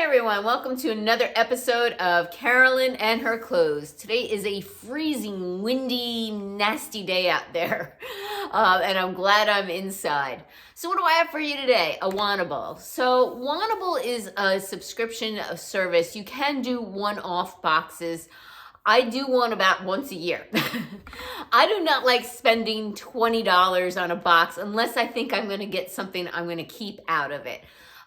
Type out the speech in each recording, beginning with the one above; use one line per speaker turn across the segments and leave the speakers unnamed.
everyone, welcome to another episode of Carolyn and Her Clothes. Today is a freezing, windy, nasty day out there, and I'm glad I'm inside. So what do I have for you today? A Wantable. So Wantable is a subscription service. You can do one-off boxes. I do one about once a year. I do not like spending $20 on a box unless I think I'm going to get something I'm going to keep out of it.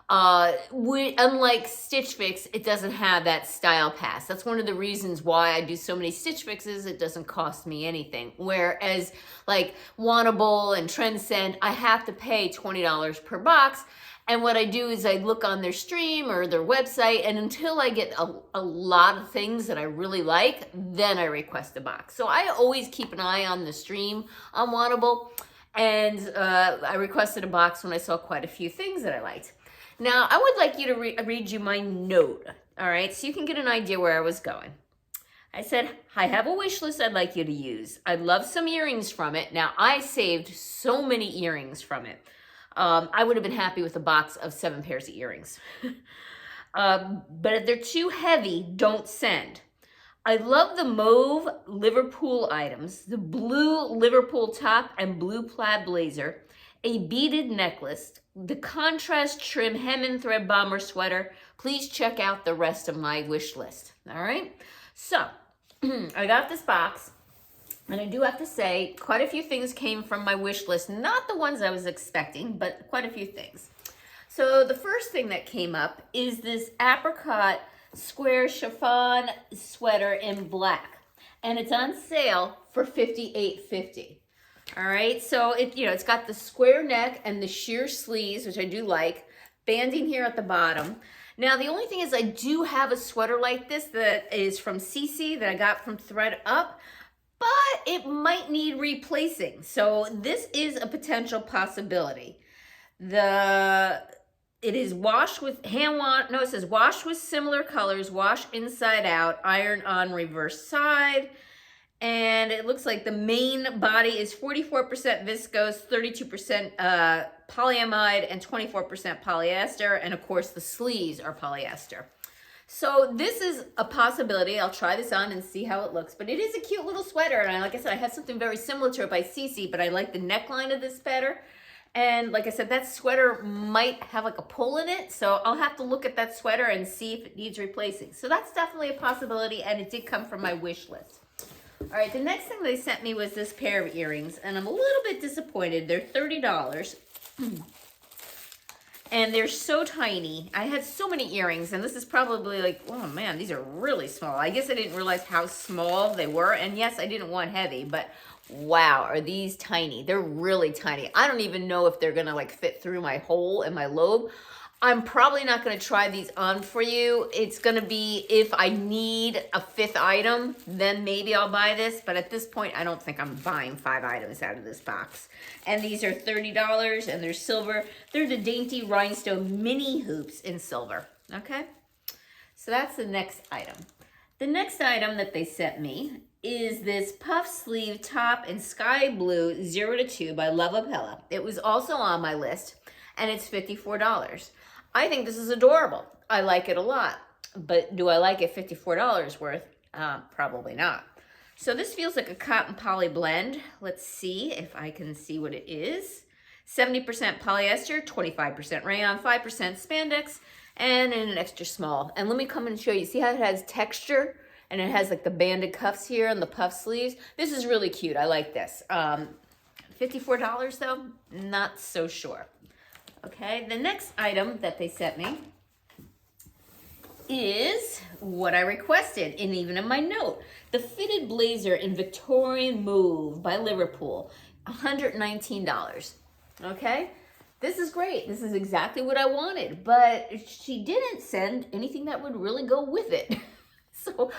Unlike Stitch Fix, it doesn't have that style pass. That's one of the reasons why I do so many Stitch Fixes. It doesn't cost me anything. Whereas like Wantable and Trendsend, I have to pay $20 per box. And what I do is I look on their stream or their website, and until I get a lot of things that I really like, then I request a box. So I always keep an eye on the stream on Wantable, and I requested a box when I saw quite a few things that I liked. Now, I would like you to read you my note, all right, so you can get an idea where I was going. I said, I have a wish list I'd like you to use. I'd love some earrings from it. Now, I saved so many earrings from it. I would have been happy with a box of 7 pairs of earrings. But if they're too heavy, don't send. I love the mauve Liverpool items, the blue Liverpool top and blue plaid blazer, a beaded necklace, the contrast trim hem and thread bomber sweater. Please check out the rest of my wish list. All right. So I got this box, and I do have to say quite a few things came from my wish list. Not the ones I was expecting, but quite a few things. So the first thing that came up is this Apricot square chiffon sweater in black, and it's on sale for $58.50. All right, so it's got the square neck and the sheer sleeves, which I do like, banding here at the bottom. Now, the only thing is I do have a sweater like this that is from CC that I got from Thread Up, but it might need replacing. So this is a potential possibility. It is washed with it says wash with similar colors, wash inside out, iron on reverse side. And it looks like the main body is 44% viscose, 32% polyamide, and 24% polyester. And of course, the sleeves are polyester. So this is a possibility. I'll try this on and see how it looks. But it is a cute little sweater. And like I said, I have something very similar to it by CC, but I like the neckline of this better. And like I said, that sweater might have like a pull in it. So I'll have to look at that sweater and see if it needs replacing. So that's definitely a possibility. And it did come from my wish list. All right, the next thing they sent me was this pair of earrings, and I'm a little bit disappointed. They're $30, and they're so tiny. I had so many earrings, and this is probably like, oh man, these are really small. I guess I didn't realize how small they were, and yes, I didn't want heavy, but wow, are these tiny. They're really tiny. I don't even know if they're gonna like fit through my hole in my lobe. I'm probably not going to try these on for you. It's going to be if I need a 5th item, then maybe I'll buy this. But at this point, I don't think I'm buying 5 items out of this box. And these are $30, and they're silver. They're the Dainty Rhinestone mini hoops in silver. Okay? So that's the next item. The next item that they sent me is this puff sleeve top in sky blue 0 to 2 by LOVEAPPELLA. It was also on my list, and it's $54. I think this is adorable. I like it a lot, but do I like it $54 worth? Probably not. So this feels like a cotton poly blend. Let's see if I can see what it is. 70% polyester, 25% rayon, 5% spandex, and in an extra small. And let me come and show you. See how it has texture? And it has like the banded cuffs here and the puff sleeves. This is really cute. I like this. $54 though? Not so sure. Okay, the next item that they sent me is what I requested, and even in my note. The fitted blazer in Victorian Mauve by Liverpool, $119. Okay, this is great. This is exactly what I wanted, but she didn't send anything that would really go with it. So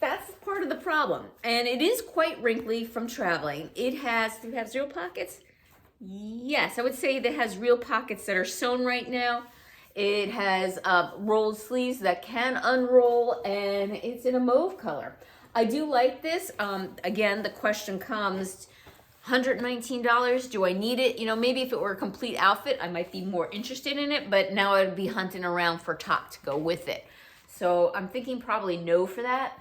that's part of the problem. And it is quite wrinkly from traveling. Do you have 0 pockets? Yes, I would say that it has real pockets that are sewn right now. It has rolled sleeves that can unroll, and it's in a mauve color. I do like this. Again, the question comes, $119, do I need it? You know, maybe if it were a complete outfit, I might be more interested in it, but now I'd be hunting around for top to go with it. So I'm thinking probably no for that.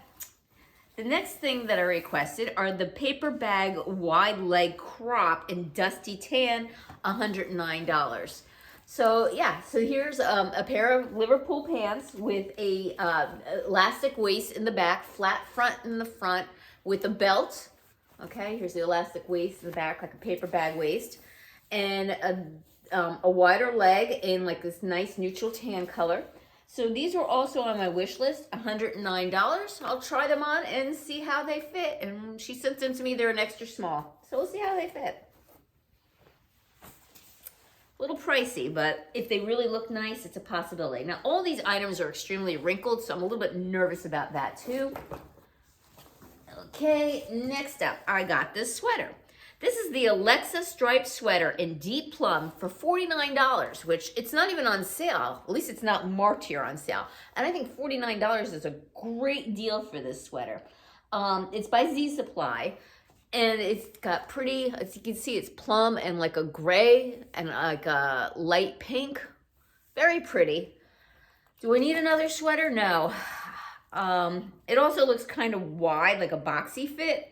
The next thing that I requested are the paper bag wide leg crop in dusty tan, $109. So yeah, so here's a pair of Liverpool pants with a elastic waist in the back, flat front in the front with a belt. Okay, here's the elastic waist in the back, like a paper bag waist, and a wider leg in like this nice neutral tan color. So these were also on my wish list, $109. I'll try them on and see how they fit. And she sent them to me, they're an extra small. So we'll see how they fit. A little pricey, but if they really look nice, it's a possibility. Now, all these items are extremely wrinkled, so I'm a little bit nervous about that too. Okay, next up, I got this sweater. This is the Alexa striped sweater in deep plum for $49, which it's not even on sale. At least it's not marked here on sale. And I think $49 is a great deal for this sweater. It's by Z Supply, and it's got pretty, as you can see, it's plum and like a gray and like a light pink. Very pretty. Do I need another sweater? No. It also looks kind of wide, like a boxy fit.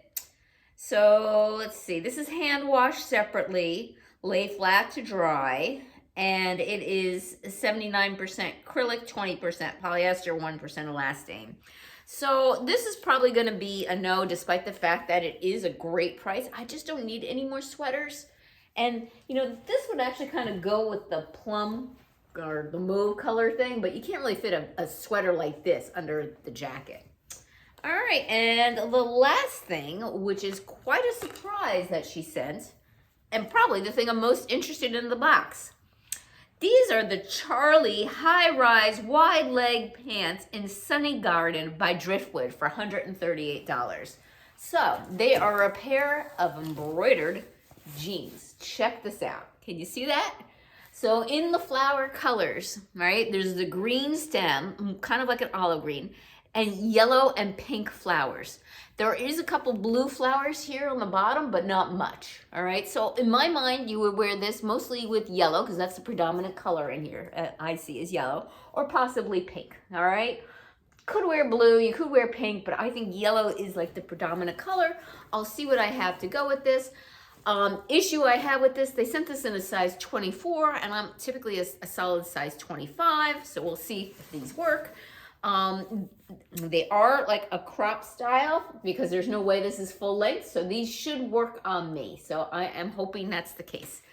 So let's see, this is hand washed separately, lay flat to dry, and it is 79% acrylic, 20% polyester, 1% elastane. So this is probably gonna be a no, despite the fact that it is a great price. I just don't need any more sweaters. And you know, this would actually kind of go with the plum or the mauve color thing, but you can't really fit a sweater like this under the jacket. All right, and the last thing, which is quite a surprise that she sent, and probably the thing I'm most interested in the box. These are the Charlie high-rise wide leg pants in Sunny Garden by Driftwood for $138. So they are a pair of embroidered jeans. Check this out. Can you see that? So in the flower colors, right, there's the green stem, kind of like an olive green, and yellow and pink flowers. There is a couple blue flowers here on the bottom, but not much, all right? So in my mind, you would wear this mostly with yellow, because that's the predominant color in here, I see is yellow, or possibly pink, all right? Could wear blue, you could wear pink, but I think yellow is like the predominant color. I'll see what I have to go with this. Issue I have with this, they sent this in a size 24, and I'm typically a solid size 25, so we'll see if these work. They are like a crop style because there's no way this is full length, so these should work on me. So I am hoping that's the case.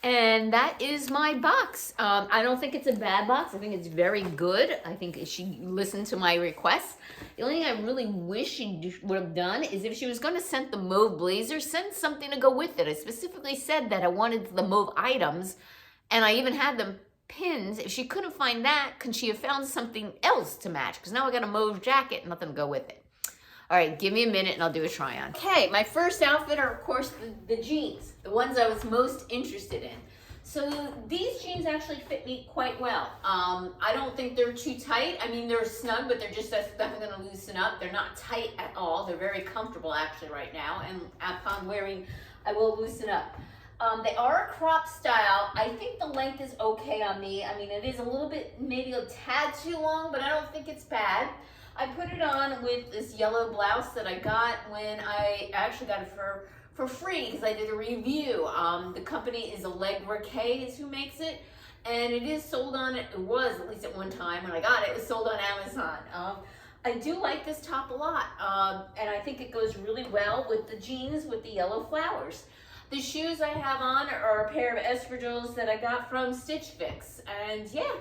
And that is my box. I don't think it's a bad box. I think it's very good. I think she listened to my requests. The only thing I really wish she would have done is if she was going to send the mauve blazer, send something to go with it. I specifically said that I wanted the mauve items, and I even had them pins. If she couldn't find that, could she have found something else to match? Because now I got a mauve jacket, nothing to go with it. All right, give me a minute and I'll do a try on. Okay, my first outfit are of course the jeans, the ones I was most interested in. So these jeans actually fit me quite well. I don't think they're too tight. I mean, they're snug, but they're just definitely gonna loosen up. They're not tight at all. They're very comfortable actually right now, and upon wearing, I will loosen up. They are a crop style. I think the length is okay on me. I mean, it is a little bit, maybe a tad too long, but I don't think it's bad. I put it on with this yellow blouse that I got when I actually got it for free because I did a review. The company is Allegra K is who makes it, and it is sold on, it was at least at one time when I got it, it was sold on Amazon. I do like this top a lot, and I think it goes really well with the jeans with the yellow flowers. The shoes I have on are a pair of espadrilles that I got from Stitch Fix, and yeah,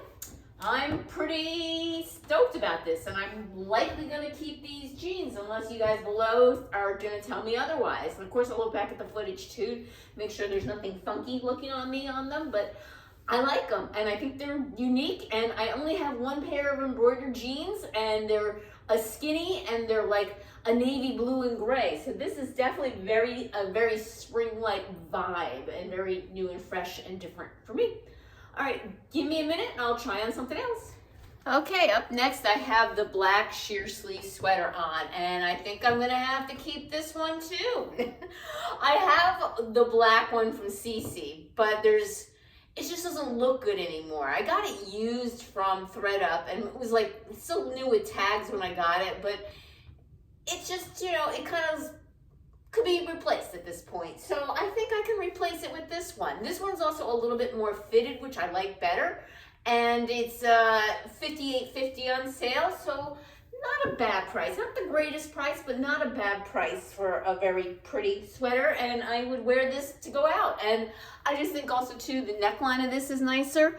I'm pretty stoked about this, and I'm likely gonna keep these jeans unless you guys below are gonna tell me otherwise. And of course, I'll look back at the footage too, make sure there's nothing funky looking on me on them, but I like them, and I think they're unique, and I only have one pair of embroidered jeans, and they're a skinny, and they're like a navy blue and gray. So this is definitely a very spring-like vibe, and very new and fresh and different for me. All right, give me a minute and I'll try on something else. Okay, up next I have the black sheer sleeve sweater on, and I think I'm gonna have to keep this one too. I have the black one from CC, but it just doesn't look good anymore. I got it used from ThredUp, and it was like still new with tags when I got it, but it's just, you know, it kind of could be replaced at this point. So I think I can replace it with this one. This one's also a little bit more fitted, which I like better. And it's $58.50 on sale, so not a bad price. Not the greatest price, but not a bad price for a very pretty sweater. And I would wear this to go out. And I just think also too, the neckline of this is nicer.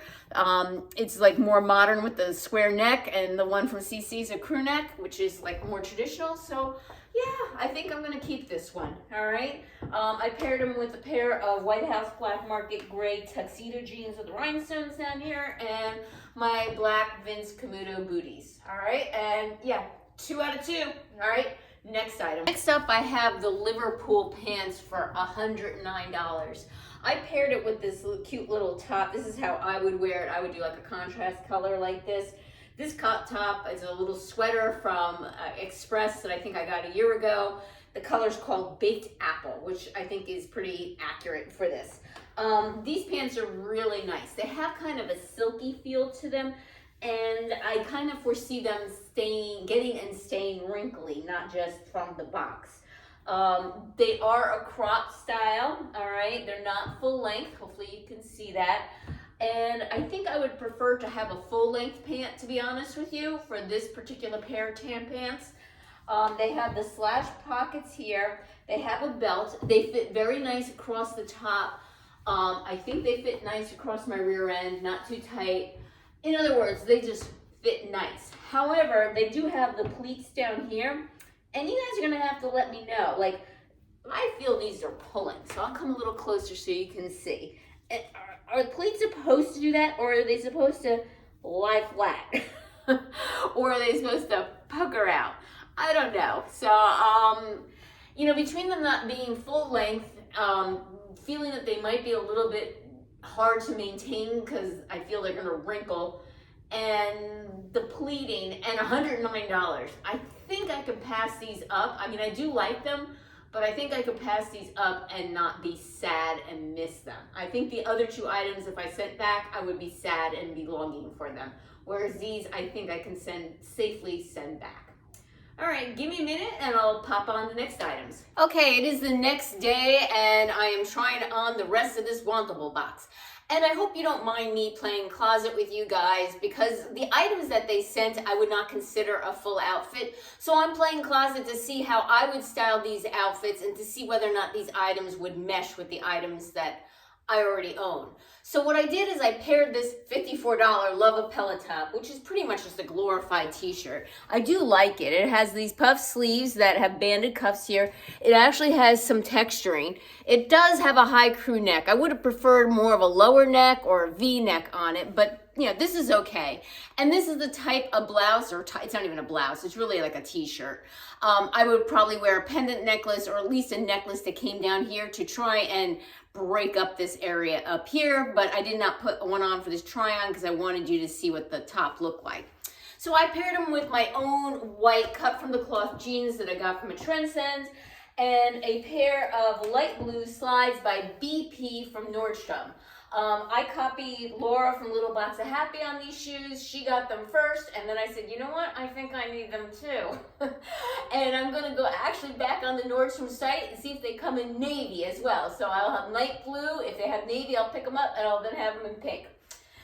It's like more modern with the square neck, and the one from CC is a crew neck, which is like more traditional. So yeah, I think I'm gonna keep this one, all right? I paired them with a pair of White House Black Market Gray tuxedo jeans with rhinestones down here, and my black Vince Camuto booties, all right? And yeah, 2 out of 2, all right? Next item. Next up, I have the Liverpool pants for $109. I paired it with this cute little top. This is how I would wear it. I would do like a contrast color like this. This top is a little sweater from Express that I think I got a year ago. The color's called Baked Apple, which I think is pretty accurate for this. These pants are really nice. They have kind of a silky feel to them, and I kind of foresee them getting and staying wrinkly, not just from the box. They are a crop style, all right? They're not full length. Hopefully you can see that. And I think I would prefer to have a full length pant, to be honest with you, for this particular pair of tan pants. They have the slash pockets here. They have a belt. They fit very nice across the top. I think they fit nice across my rear end, not too tight. In other words, they just fit nice. However, they do have the pleats down here, and you guys are gonna have to let me know. Like, I feel these are pulling, so I'll come a little closer so you can see. Are the pleats supposed to do that, or are they supposed to lie flat? Or are they supposed to pucker out? I don't know. So, you know, between them not being full length, feeling that they might be a little bit hard to maintain because I feel they're gonna wrinkle, and the pleating, and $109. I think I could pass these up. I mean, I do like them, but I think I could pass these up and not be sad and miss them. I think the other 2 items, if I sent back, I would be sad and be longing for them. Whereas these, I think I can safely send back. All right, give me a minute and I'll pop on the next items. Okay, it is the next day and I am trying on the rest of this Wantable box. And I hope you don't mind me playing closet with you guys, because the items that they sent I would not consider a full outfit. So I'm playing closet to see how I would style these outfits and to see whether or not these items would mesh with the items that I already own. So what I did is I paired this $54 LOVEAPPELLA top, which is pretty much just a glorified t-shirt. I do like it. It has these puff sleeves that have banded cuffs here. It actually has some texturing. It does have a high crew neck. I would have preferred more of a lower neck or a V-neck on it, but you know, this is okay. And this is the type of blouse, or it's not even a blouse, it's really like a t-shirt. I would probably wear a pendant necklace, or at least a necklace that came down here to try and break up this area up here, but I did not put one on for this try on because I wanted you to see what the top looked like. So I paired them with my own white cut from the cloth jeans that I got from a Trendsend, and a pair of light blue slides by BP from Nordstrom. I copied Laura from Little Box of Happy on these shoes. She got them first, and then I said, you know what? I think I need them too. And I'm gonna go actually back on the Nordstrom site and see if they come in navy as well. So I'll have light blue. If they have navy, I'll pick them up, and I'll then have them in pink.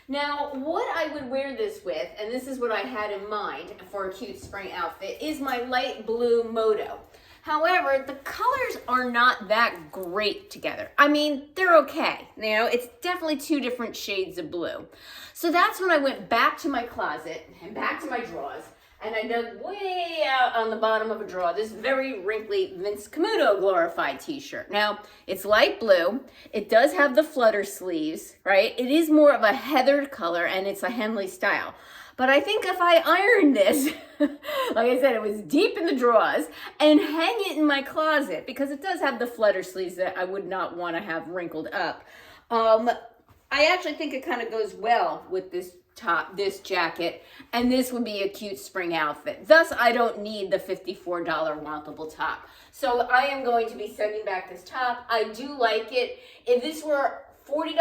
Now, what I would wear this with, and this is what I had in mind for a cute spring outfit, is my light blue Moto. However, the colors are not that great together. I mean, they're okay. You know, it's definitely 2 different shades of blue. So that's when I went back to my closet and back to my drawers, and I dug way out on the bottom of a drawer this very wrinkly Vince Camuto glorified t-shirt. Now, it's light blue. It does have the flutter sleeves, right? It is more of a heathered color, and it's a Henley style. But I think if I ironed this, like I said, it was deep in the drawers, and hang it in my closet, because it does have the flutter sleeves that I would not want to have wrinkled up. I actually think it kind of goes well with this top, this jacket, and this would be a cute spring outfit. Thus, I don't need the $54 Wantable top. So I am going to be sending back this top. I do like it. If this were $40,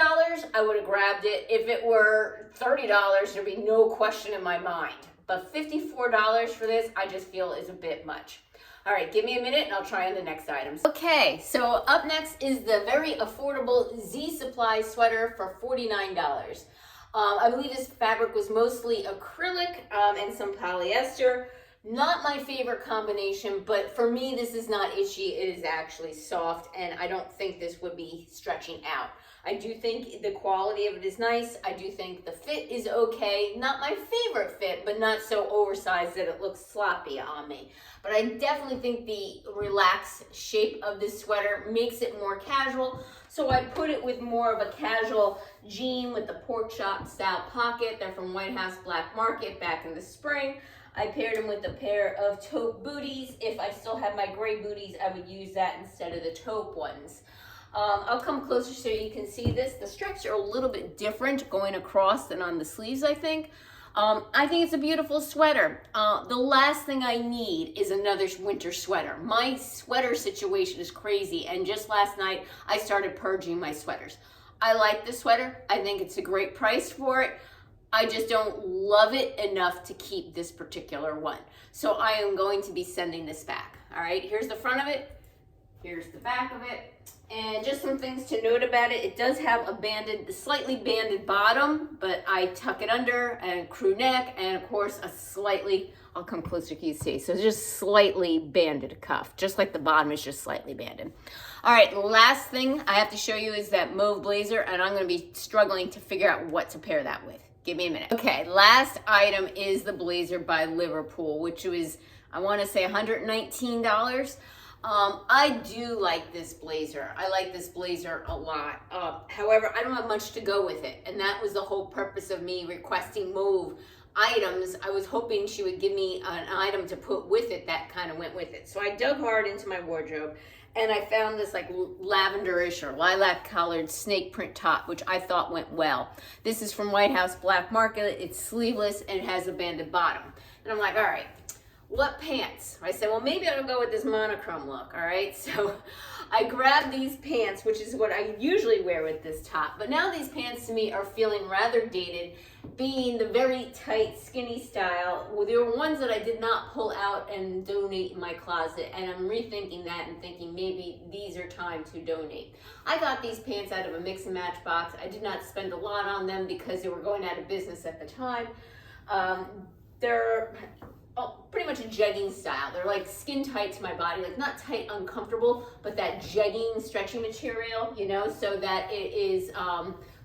I would have grabbed it. If it were $30, there'd be no question in my mind. But $54 for this, I just feel is a bit much. All right, give me a minute and I'll try on the next items. Okay, so up next is the very affordable Z Supply sweater for $49. I believe this fabric was mostly acrylic and some polyester. Not my favorite combination, but for me, this is not itchy. It is actually soft, and I don't think this would be stretching out. I do think the quality of it is nice. I do think the fit is okay. Not my favorite fit, but not so oversized that it looks sloppy on me. But I definitely think the relaxed shape of this sweater makes it more casual. So I put it with more of a casual jean with the pork chop style pocket. They're from White House Black Market back in the spring. I paired them with a pair of taupe booties. If I still have my gray booties, I would use that instead of the taupe ones. I'll come closer so you can see this. The stripes are a little bit different going across than on the sleeves, I think. I think it's a beautiful sweater. The last thing I need is another winter sweater. My sweater situation is crazy, and just last night I started purging my sweaters. I like the sweater. I think it's a great price for it. I just don't love it enough to keep this particular one. So I am going to be sending this back. All right, here's the front of it. Here's the back of it. And just some things to note about it. It does have a slightly banded bottom, but I tuck it under, and crew neck, and of course a slightly, I'll come closer so you can see. So just slightly banded cuff, just like the bottom is just slightly banded. All right, the last thing I have to show you is that mauve blazer, and I'm gonna be struggling to figure out what to pair that with. Give me a minute. Okay, last item is the blazer by Liverpool, which was, I wanna say $119. I do like this blazer. I like this blazer a lot. However, I don't have much to go with it. And that was the whole purpose of me requesting mauve items. I was hoping she would give me an item to put with it that kind of went with it. So I dug hard into my wardrobe and I found this like lavenderish or lilac colored snake print top, which I thought went well. This is from White House Black Market. It's sleeveless and it has a banded bottom. And I'm like, all right, what pants? I said, well, maybe I'll go with this monochrome look, all right? So I grabbed these pants, which is what I usually wear with this top. But now these pants to me are feeling rather dated, being the very tight, skinny style. Well, there were ones that I did not pull out and donate in my closet, and I'm rethinking that and thinking maybe these are time to donate. I got these pants out of a mix and match box. I did not spend a lot on them because they were going out of business at the time. They're pretty much a jegging style. They're like skin tight to my body, like not tight, uncomfortable, but that jegging, stretchy material, you know, so that it is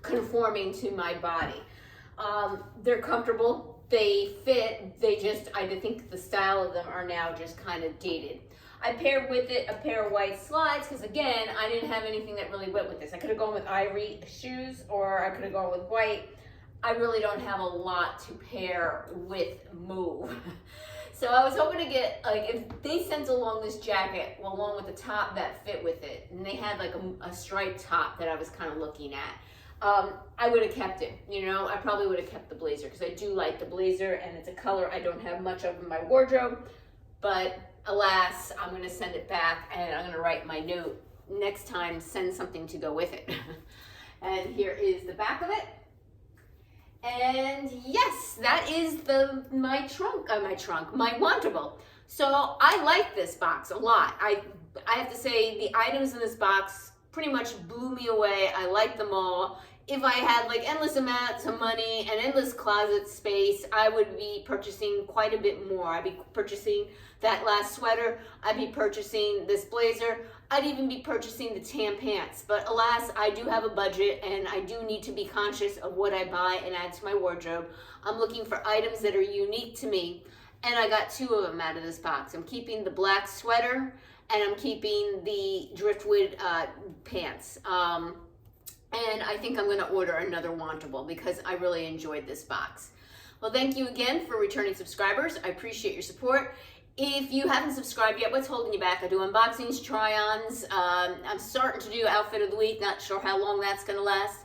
conforming to my body. They're comfortable, they fit, I think the style of them are now just kind of dated. I paired with it a pair of white slides because again, I didn't have anything that really went with this. I could have gone with ivory shoes or I could have gone with white. I really don't have a lot to pair with mauve. So I was hoping to get, like, if they sent along this jacket along with the top that fit with it, and they had like a striped top that I was kind of looking at, I would have kept it, you know. I probably would have kept the blazer because I do like the blazer and it's a color I don't have much of in my wardrobe. But alas, I'm gonna send it back and I'm gonna write my note next time, send something to go with it. And here is the back of it. And yes, that is my Wantable. So I like this box a lot. I have to say the items in this box pretty much blew me away. I like them all. If I had like endless amounts of money and endless closet space, I would be purchasing quite a bit more. I'd be purchasing that last sweater. I'd be purchasing this blazer. I'd even be purchasing the tan pants. But alas, I do have a budget and I do need to be conscious of what I buy and add to my wardrobe. I'm looking for items that are unique to me. And I got two of them out of this box. I'm keeping the black sweater and I'm keeping the Driftwood pants. And I think I'm going to order another Wantable because I really enjoyed this box. Well, thank you again for returning subscribers. I appreciate your support. If you haven't subscribed yet, what's holding you back? I do unboxings, try-ons. I'm starting to do outfit of the week. Not sure how long that's going to last.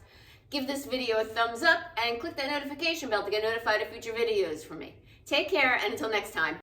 give this video a thumbs up and click that notification bell to get notified of future videos from me. Take care, and until next time.